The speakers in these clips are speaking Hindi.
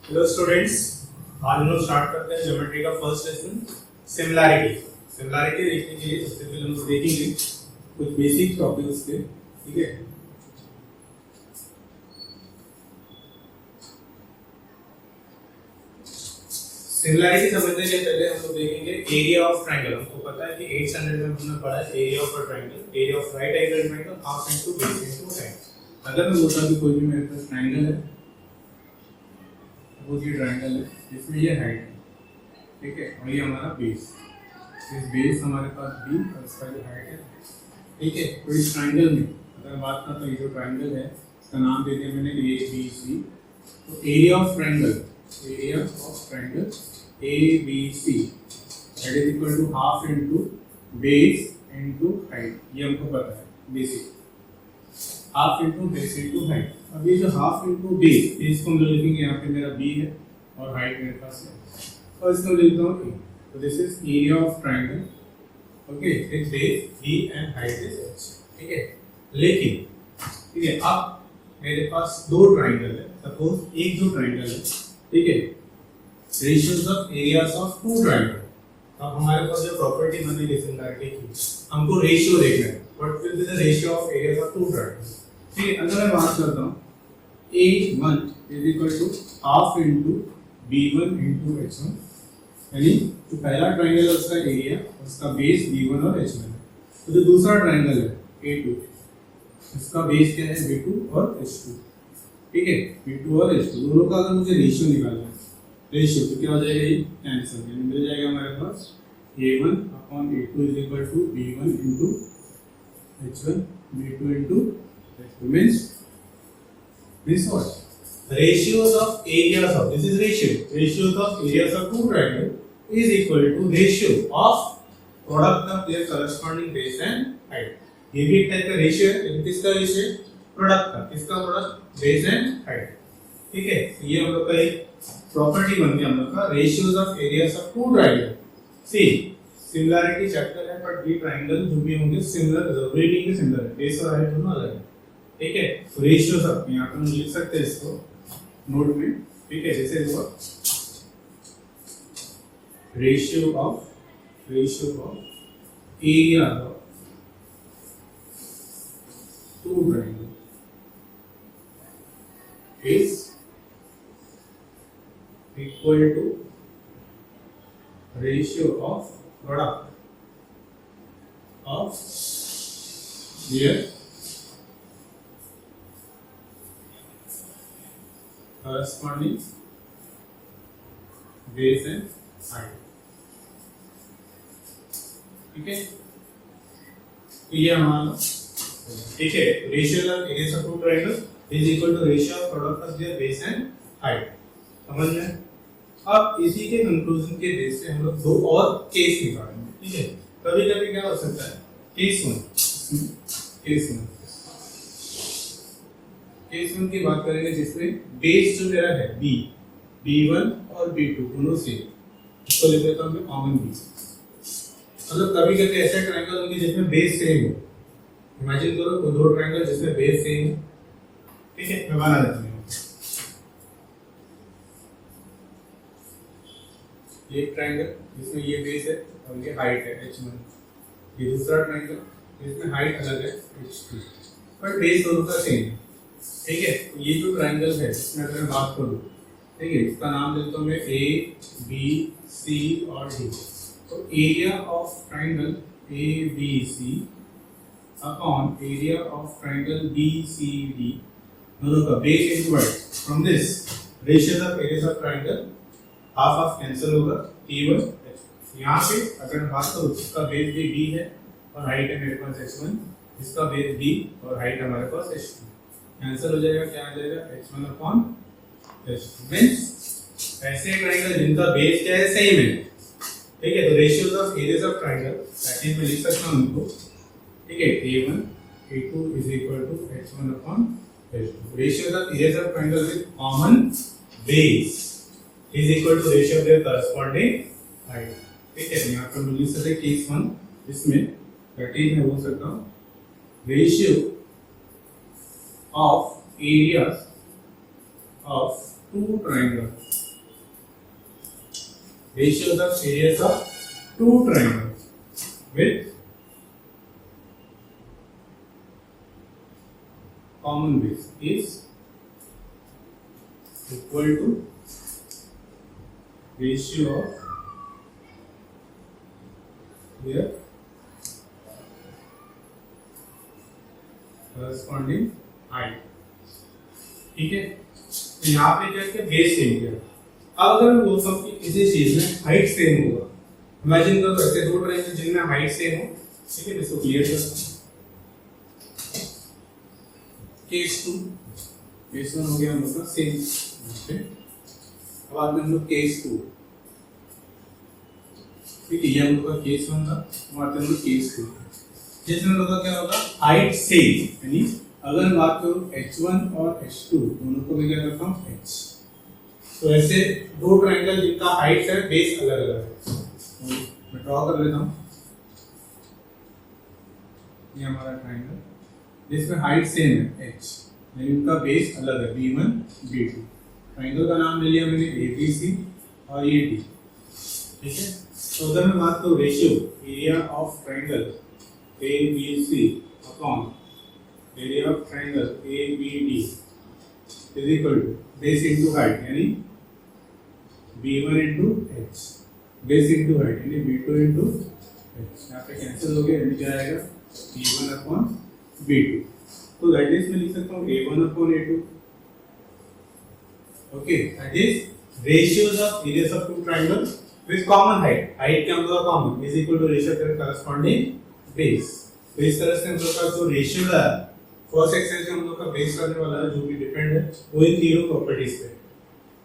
हेलो स्टूडेंट्स, आज हम लोग स्टार्ट करते हैं ज्योमेट्री का फर्स्ट लेसन सिमिलैरिटी। सिमिलैरिटी देखने के लिए सबसे पहले हम लोग देखेंगे कुछ बेसिक टॉपिक्स के। ठीक है, सिमिलैरिटी समझने के पहले हम लोग देखेंगे एरिया ऑफ ट्रायंगल। हमको पता है कि 8 स्टैंडर्ड में हमने पढ़ा है area of a triangle, area of right angle triangle half into base into height. अगर मैं बोलता हूं कि कोई भी मेरे पास ट्रायंगल है, वो ये ट्रायंगल है, इसमें ये हाइट है, ठीक है, और ये हमारा बेस, इस बेस हमारे पास बी और इसका जो हाइट है, ठीक है। तो इस ट्रायंगल में अगर मैं बात करता हूँ, ये जो ट्रायंगल है इसका नाम दे दिया मैंने ए बी सी। तो area of triangle A B C that is equal to half into base into height. ये हमको पता है basic, half into base into height. अब ये जो हाफ इनटू बेस को हम लोग लिखेंगे, यहाँ पे मेरा बी है और हाइट मेरे पास है, और इसको लिखता हूँ ए। तो this is area of triangle, okay, its base B and height is H, ठीक है। लेकिन ठीक है, अब मेरे पास दो ट्रायंगल है, सपोज एक जो ट्रायंगल है, ठीक है, ratios of areas of two triangle. अब हमारे पास जो प्रॉपर्टी बनी सिमिलैरिटी की, हमको रेशियो देखना है, what will be the ratio of areas of two triangle. ठीक है, अगर मैं बात करता हूँ A1 is equal to half into B1 into H1, यानी जो पहला ट्रायंगल है उसका एरिया, उसका बेस B1 और H1 है। तो जो दूसरा ट्रायंगल है A2, इसका बेस क्या है B2 और H2, ठीक है, B2 और H2 दोनों का अगर मुझे रेशियो निकालना है, रेशियो तो क्या हो जाएगा, ये कैंसिल, यानी मिल जाएगा हमारे पास A1 upon A2 is equal to B1 into H1 B2 into H2 means what? Ratios of areas of, this is ratio, ratios of areas of two triangle is equal to ratio of product of their corresponding base and height. ये भी एक टाइप का रेशियो है, लेकिन किसका रेशियो है, प्रोडक्ट का। किसका प्रोडक्ट, बेस एंड हाइट, ठीक है। ये हम लोग का एक प्रॉपर्टी बन गया हम लोग का, ratios of areas of two triangle. See similarity chapter है, बट ये ट्रायंगल जो भी होंगे सिमिलर जरूरी नहीं है, सिमिलर है, बेस और हाइट दोनों अलग है, ठीक है। तो रेशियोज ऑफ, यहाँ पे हम लिख सकते हैं इसको नोट में, ठीक है, जैसे हुआ ratio of area of two triangle is equal to ratio of product of their corresponding base and height, ठीक है। तो ये हमारा, ठीक है, ratio of areas of two triangle is equal to ratio of product of their base and height. समझ में? अब इसी के कंक्लूजन के बेस पे हम लोग दो और केस निकालेंगे, ठीक है। कभी कभी क्या हो सकता है, केस वन की बात करेंगे, जिसमें बेस जो मेरा है B1 और B2 दोनों से, इसको लिख देता हूं मैं कॉमन B। मतलब कभी कभी ऐसे ट्रायंगल होंगे जिसमें बेस सेम हो। इमेजिन करो कोई दो ट्रायंगल जिसमें बेस सेम है, ठीक है, मैं बना देता हूं। ये एक ट्रायंगल जिसमें ये बेस है और ये हाइट है H1। ये दूसरा ट्रायंगल जिसमें हाइट अलग है H2, पर बेस दोनों का सेम है, ठीक है। तो ये जो ट्रायंगल है इसमें अगर मैं बात करूं, ठीक है, इसका नाम लेता हूं मैं A B C और D। तो area of triangle A B C upon area of triangle B C D, दोनों का base into height. From this ratios of areas of triangle half of cancel होगा, T1 H1। यहाँ पे अगर मैं बात करूं, इसका बेस भी B है और हाइट है मेरे पास H1, इसका बेस B और हाइट हमारे पास H2, कैंसिल हो जाएगा, क्या आ जाएगा, H1 अपॉन H2। मींस ऐसे ट्रायंगल जिनका बेस क्या है, सेम है, ठीक है। तो ratios of areas of triangle second में लिख सकता हूं उनको, ठीक है, A1 A2 is equal to H1 upon H2। Ratios of areas of triangle with common base is equal to ratio of their corresponding height, ठीक है। यहां पर हम लिख सकते हैं केस 1, इसमें दैट इज मैं बोल सकता हूं ratio of areas of two triangles ratios of areas of two triangles with common base is equal to ratio of their corresponding height. ठीक है, तो यहाँ पे क्या किया, बेस सेम किया। अब अगर मैं बोलता हूँ कि इसी चीज में हाइट सेम होगा, इमेजिन करो ऐसे दो ट्रायंगल जिनमें हाइट सेम हो, ठीक है, इसको क्लियर करता हूँ। केस 2 हो गया हम लोग का सेम, अब आते हैं हम लोग केस 2, ठीक है, ये हम लोग का केस 1 था, अब आते हैं हम लोग केस 2, जिसमें हम लोग का क्या होगा, हाइट सेम, यानी अगर मैं बात करूं h1 और h2 दोनों को मैं क्या करता हूं h, तो ऐसे दो ट्रायंगल जिनका हाइट है बेस अलग अलग है, मैं ड्रॉ कर लेता हूं। ये हमारा ट्रायंगल जिसमें हाइट सेम है h, लेकिन इनका बेस अलग है b1 b2। ट्रायंगल का नाम ले लिया मैंने abc और ये d, ठीक है। तो अगर मैं बात करूं ratio area of triangle abc upon area of triangle ABD is equal to base into height यानी B1 into H, base into height यानी B2 into H, यहाँ पे कैंसिल हो गया, यानी क्या आएगा B1 upon B2। तो that is मैं लिख सकता हूँ A1 upon A2, okay, that is ratios of areas of two triangles with common height, height क्या हम लोग का common is equal to ratio of their corresponding base। तो इस तरह से हम लोग का जो रेशियो है फर्स्ट एक्सरसाइज में हम लोग का बेस करने वाला है, जो भी डिपेंड है वो इन तीनों प्रॉपर्टीज पे,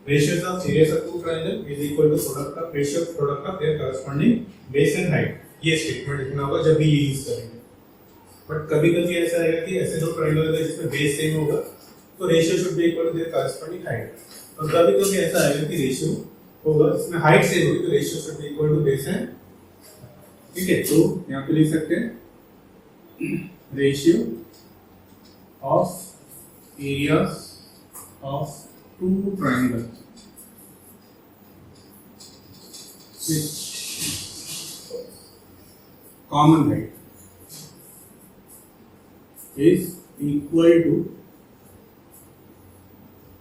ratios of areas of two triangle is equal to product of ratio of product of their corresponding base and height. ये स्टेटमेंट लिखना होगा जब भी ये यूज करेंगे। बट कभी-कभी ऐसा आएगा कि ऐसे दो ट्रायंगल होगा जिसमें बेस सेम होगा तो ratio should be equal to their corresponding height, और कभी-कभी ऐसा आएगा कि रेशियो होगा इसमें हाइट सेम होगी तो ratio should be equal to base and, ठीक है। तो यहां पे लिख सकते हैं ratio of areas of two triangles with common height is equal to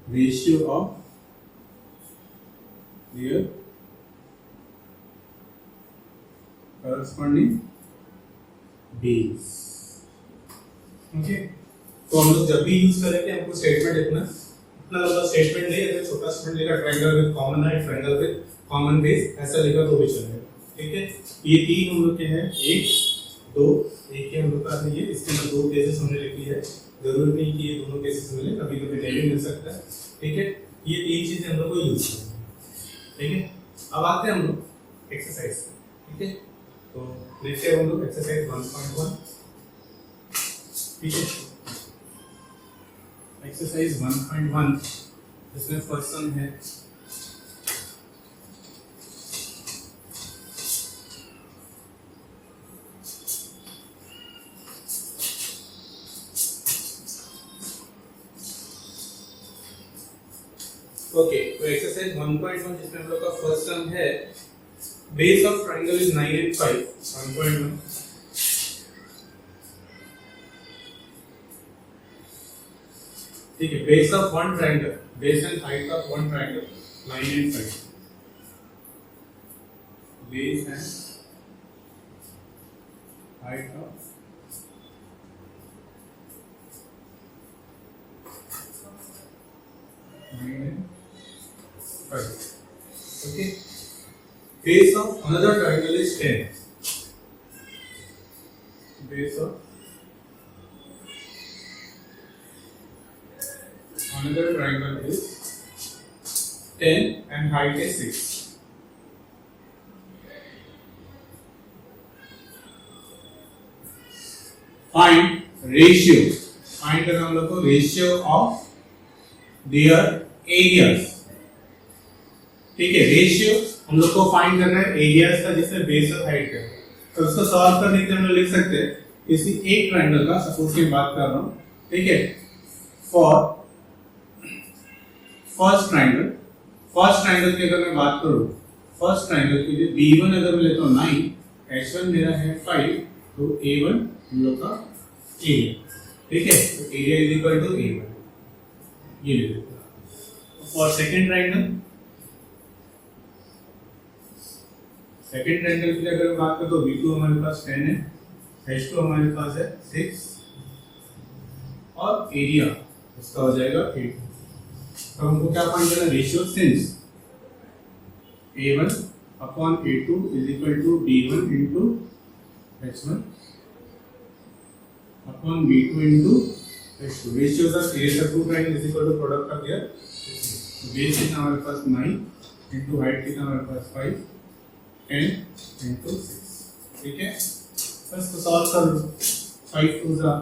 ratio of their corresponding base, okay। तो हम लोग जब भी यूज करेंगे हमको स्टेटमेंट लिखना, इतना लंबा स्टेटमेंट नहीं, ऐसे छोटा स्टेटमेंट लिखा triangle with common height, triangle with common base, ऐसा लिखा तो भी चलेगा, ठीक है। ये तीन हम लोग के हैं, एक दो, एक ही हम लोग का है ये, इसके अंदर दो केसेस हमने लिखी है, जरूरी नहीं कि ये दोनों केसेस मिले, कभी कभी नहीं मिल सकता है, ठीक है। ये तीन चीजें हम लोग को यूज करनी है, ठीक है। अब आते हैं हम लोग एक्सरसाइज, ठीक है। तो देखते हैं हम लोग एक्सरसाइज 1.1, ठीक है। एक्सरसाइज 1.1 इसमें फर्स्ट सम है ओके। तो एक्सरसाइज 1.1 जिसमें हम लोग का फर्स्ट सम है base of triangle is 9 and 5। 1.1 ठीक है, base of one triangle, base and height of one triangle 9 and 5, base and height of okay, base of another triangle is 10, base of another triangle is 10 and height is 6. Find ratio, find करना हम लोग को ratio of their areas, ठीक है। रेशियो हम लोग को फाइंड करना है एरियाज का जिसमें बेस और हाइट है, तो उसको सॉल्व करने के लिए हम लोग लिख सकते हैं किसी एक ट्रायंगल का, सपोज की बात कर रहा हूं, ठीक है। फॉर फर्स्ट ट्रायंगल की अगर मैं बात करूं, फर्स्ट ट्राइंगल के लिए B1 अगर मैं लेता हूँ 9, H1 मेरा है 5, तो A1 हम लोग का एरिया, ठीक है, तो area is equal to A1, ये ले लेते हैं। फॉर सेकंड ट्राइंगल के लिए अगर बात करें तो B2 हमारे पास 10 है, H2 हमारे पास है 6 और एरिया उसका हो जाएगा 8। तो हमको क्या फाइंड करना है, ratio since A1 upon A2 is equal to B1 into H1 upon B2 into H2। Ratios of area of two triangle is equal to product of their base कितना हमारे पास 9 इंटू हाइट कितना हमारे पास 5 10 इंटू 6, ठीक है। बस तो सॉल्व कर लो, 5 2 जा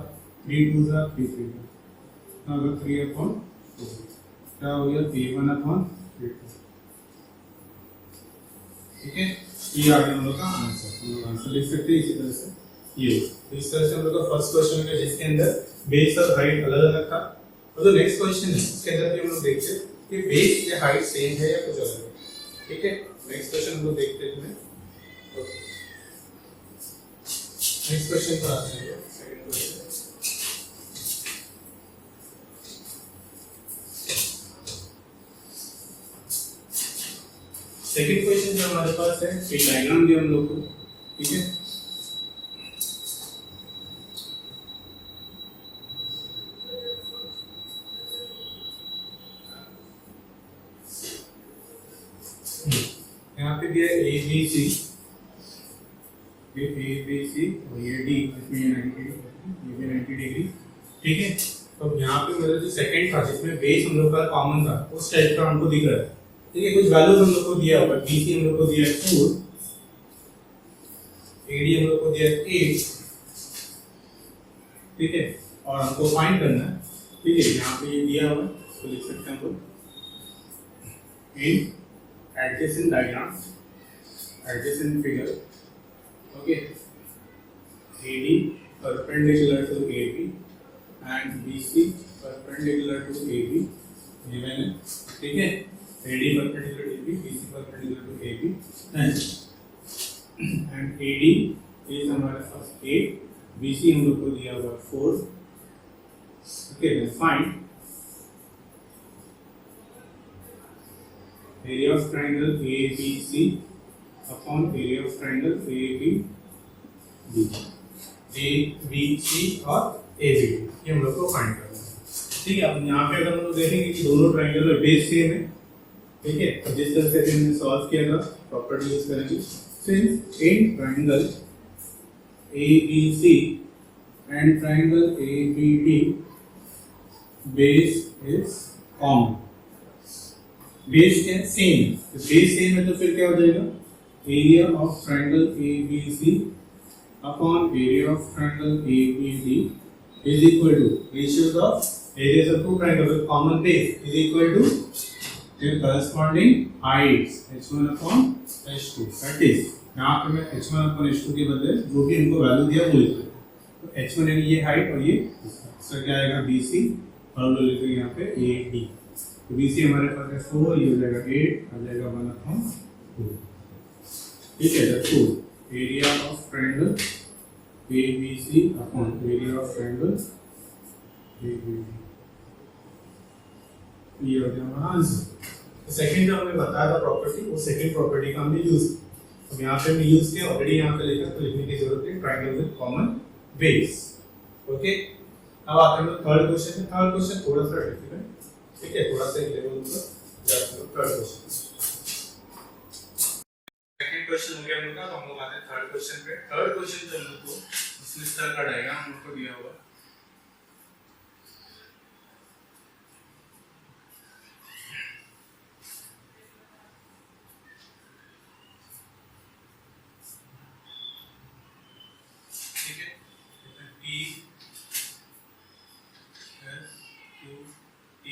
3 2 जा 3 3 जा, अगर 3 अपॉन 4 क्या हो गया, A1 अपॉन A2, ठीक है। ये आ गया हम लोग का आंसर, हम लोग आंसर लिख सकते हैं इसी तरह से। ये तो इस तरह से हम लोग का फर्स्ट क्वेश्चन है जिसके अंदर बेस और हाइट अलग अलग था, और जो नेक्स्ट क्वेश्चन है उसके अंदर भी हम लोग देखते हैं कि बेस या हाइट सेम है या कुछ अलग है, ठीक है। नेक्स्ट क्वेश्चन हम लोग देखते हैं। नेक्स्ट क्वेश्चन पर आते हैं, सेकंड क्वेश्चन। सेकंड क्वेश्चन जो हमारे पास है, एक डायग्राम दिया हम लोग को, ठीक है। यहाँ पे दिया ए बी सी, ये ए बी सी और ये डी, इसमें ये 90 ये भी 90 डिग्री, ठीक है। तो यहाँ पे मतलब जो सेकंड था जिसमें बेस हम लोग का कॉमन था उस टाइप का हमको दिख रहा है, ठीक है। कुछ वैल्यूज हम लोग को दिया होगा, बी सी हम लोग को दिया है 4, एडी हम लोग को दिया है 8, ठीक है, और हमको फाइंड करना है, ठीक है। यहाँ पे ये दिया हुआ है, इसको लिख सकते हैं हम लोग इन adjacent diagram, adjacent figure, okay, AD perpendicular to AB and BC perpendicular to AB given है, ठीक है। AD perpendicular to AB, BC perpendicular to AB and AD is हमारे पास 8, BC हम लोग को दिया हुआ 4, okay, then find area of triangle ABC upon area of triangle ABD, ABC और ABD, ये हम लोग को फाइंड करना है, ठीक है। अब यहाँ पे अगर हम लोग देखेंगे कि दोनों ट्राइंगल में बेस सेम है, ठीक है, तो जिस तरह से हमने सॉल्व किया था प्रॉपर्टी यूज करेंगे। Since in triangle ABC and triangle ABD base is common, base क्या सेम, तो बेस सेम है तो फिर क्या हो जाएगा, area of triangle ABC upon area of triangle ABD is equal to ratios of areas of two triangle with common base is equal to their corresponding heights h1 upon h2, that is यहां पे मैं h1 अपॉन h2 के बदले जो भी इनको वैल्यू दिया वो लिख रहा हूं। तो h1 यानी ये हाइट और ये इसका क्या आएगा BC, और हम लोग लिखेंगे यहां पे AD, तो BC हमारे पास है 4, ये हो जाएगा 8, आ जाएगा 1 अपॉन 2, ठीक है। That area of triangle ABC upon area of triangle ABD, ये हो गया हमारा आंसर। तो सेकंड जो हमने बताया था प्रॉपर्टी, वो सेकंड प्रॉपर्टी का हमने यूज, अब यहाँ पे हमने यूज किया, ऑलरेडी यहाँ पे लिखा तो लिखने की जरूरत है, triangle with common base, okay. अब आते हैं थर्ड क्वेश्चन। थर्ड क्वेश्चन थोड़ा सा डिफिकल्ट, ठीक है, थोड़ा सा लेवल पर जाते हैं। थर्ड क्वेश्चन, सेकंड क्वेश्चन हो गया हम लोग का, तो हम लोग आते हैं थर्ड क्वेश्चन पे। थर्ड क्वेश्चन जो हम लोग को इस तरह का डायग्राम हम लोग को दिया हुआ है, ठीक है, P S Q T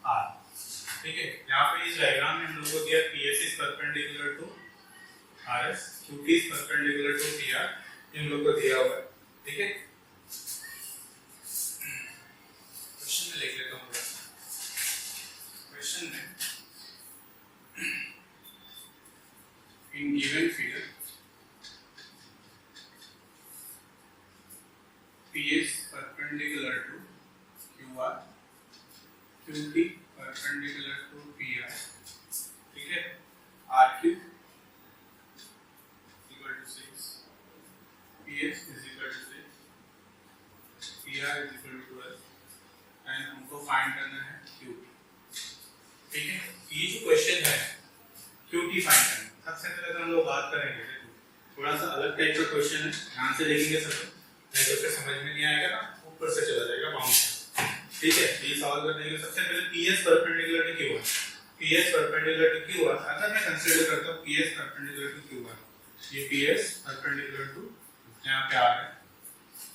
R, ठीक है। यहाँ पे इस डायग्राम में हम लोग को दिया PS is perpendicular to RS, QT is perpendicular to PR, ये हम लोग को दिया हुआ है, ठीक है। क्वेश्चन में लिख लेता हूँ, क्वेश्चन में in given figure PS perpendicular to QR, QT perpendicular to PR, ठीक है, RQ equal to 6, PS is equal to 6, PR is equal to 12 and हमको फाइंड करना है QT, ठीक है। ये जो क्वेश्चन है QT फाइंड करना, सबसे पहले तो हम लोग बात करेंगे, थोड़ा सा अलग टाइप का क्वेश्चन है, ध्यान से देखेंगे सब, नहीं तो फिर समझ में नहीं आएगा ना, ऊपर से चला जाएगा बाउंस, ठीक है। ये सॉल्व करने के लिए सबसे पहले PS perpendicular to QR, PS perpendicular to QR अगर मैं कंसीडर करता हूं PS परपेंडिकुलर टू QR, ये PS परपेंडिकुलर टू यहां पे आ रहा है,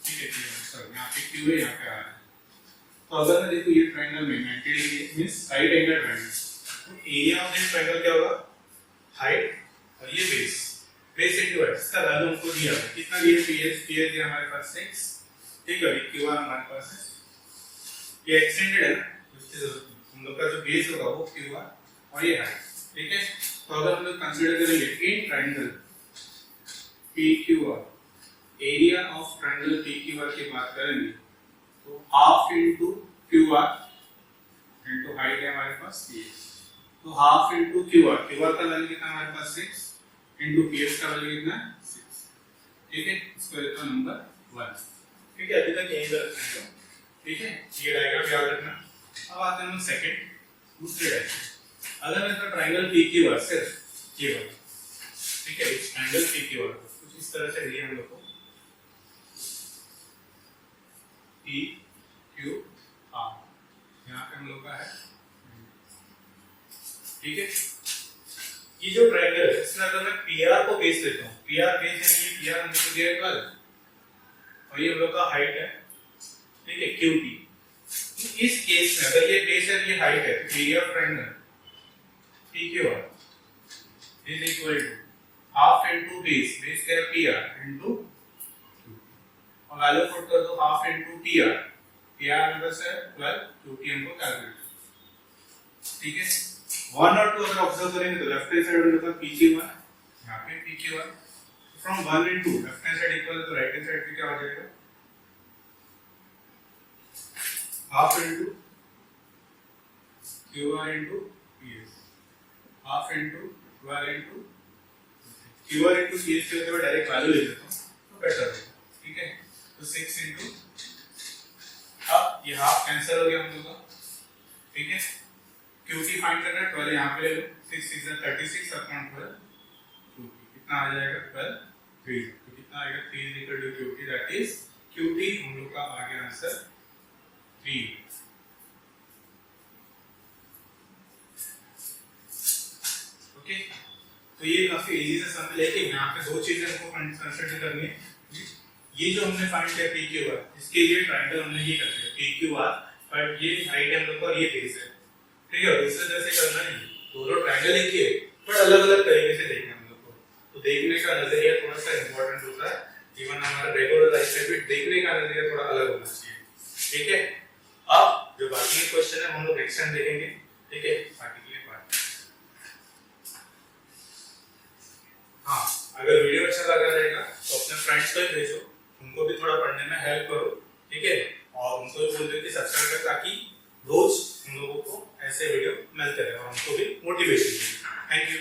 ठीक है, सर यहां पे Q है, यहां पे आ रहा है, तो अगर मैं देखो ये ट्रायंगल में 90 degree means right angle triangle, तो एरिया ऑफ दिस ट्रायंगल क्या होगा, हाइट और ये बेस, बेस इनटू हाइट, इसका वैल्यू हमको दिया है, कितना दिया, PS दिया हमारे पास 6, ठीक है, QR हमारे पास है, ये एक्सटेंडेड है ना, हम लोग का जो बेस होगा वो QR और ये हाइट, ठीक है। तो अगर हम लोग कंसीडर करेंगे in triangle PQR, area of triangle PQR की बात करेंगे तो half into QR into height है हमारे पास PS, तो हाफ इनटू QR का वैल्यू कितना हमारे पास 6 इनटू PS का वैल्यू कितना है 6, ठीक है, इसको लेता हूं नंबर 1, ठीक है, अभी तक यही रखना है, ठीक है, ये डायग्राम याद रखना। अब आते हैं हम सेकंड दूसरे डायग्राम, अगर मैं तो ट्रायंगल PQR सिर्फ ये वाला, ठीक है, इस ट्रायंगल PQR कुछ इस तरह से लिया हम लोग को PQR, यहाँ पे हम लोग का है, ठीक है। ये जो ट्रायंगल है इसमें अगर मैं PR को बेस लेता हूँ, PR बेस यानी ये PR हमको दिया है 12 और ये हम लोग का हाइट है, ठीक है, QT, इस केस में अगर ये बेस है ये हाइट है, तो area of triangle PQR is equal to half into base क्या है PR इनटू और वैल्यू पुट कर दो हाफ इनटू PR नंबर से 12, QT हमको कैलकुलेट, ठीक है। 1 और 2 अगर ऑब्जर्व करेंगे तो लेफ्ट हैंड साइड होगा PQR, यहाँ पे PQR, from 1 and 2 left hand side equal तो राइट हैंड साइड पे क्या हो जाएगा, half into QR into PS, half into 12 into QR into PS के ऊपर डायरेक्ट वैल्यू ले लेता हूं तो बेटर होगा, ठीक है। तो 6 इनटू, अब ये हाफ कैंसिल हो गया हम लोग का, ठीक है, QT फाइंड करना है, 12 यहां पे ले लो, 6 6 36 अपॉन 12, QT कितना आ जाएगा 12 3, तो कितना आएगा 3 is equal to QT, that is QT हम लोग का आ गया आंसर 3, ओके। तो ये काफी इजी से समझ, लेकिन यहाँ पे दो चीजें हमको कंसीडर करनी है, ये जो हमने फाइंड किया PQR, इसके लिए ट्रायंगल हमने ये कर दिया PQR, बट ये हाइट हम लोग का ये बेस है, ठीक है, दूसरे जैसे करना नहीं, दोनों ट्रायंगल एक ही है बट अलग अलग तरीके से देखना हम लोग को, तो देखने का नजरिया थोड़ा सा इंपॉर्टेंट होता है, इवन हमारा रेगुलर लाइफ में भी देखने का नजरिया थोड़ा अलग होना चाहिए, ठीक है। अब जो बाकी के क्वेश्चन है हम लोग नेक्स्ट टाइम देखेंगे, ठीक है, बाकी के लिए बात, हाँ, अगर वीडियो अच्छा लगा रहेगा तो अपने फ्रेंड्स को भेजो, उनको भी थोड़ा पढ़ने में हेल्प करो, ठीक है, और उनको भी बोल दो कि सब्सक्राइब करें ताकि रोज हम लोगों को ऐसे वीडियो मिलते रहे और हमको भी मोटिवेशन मिले। Thank you.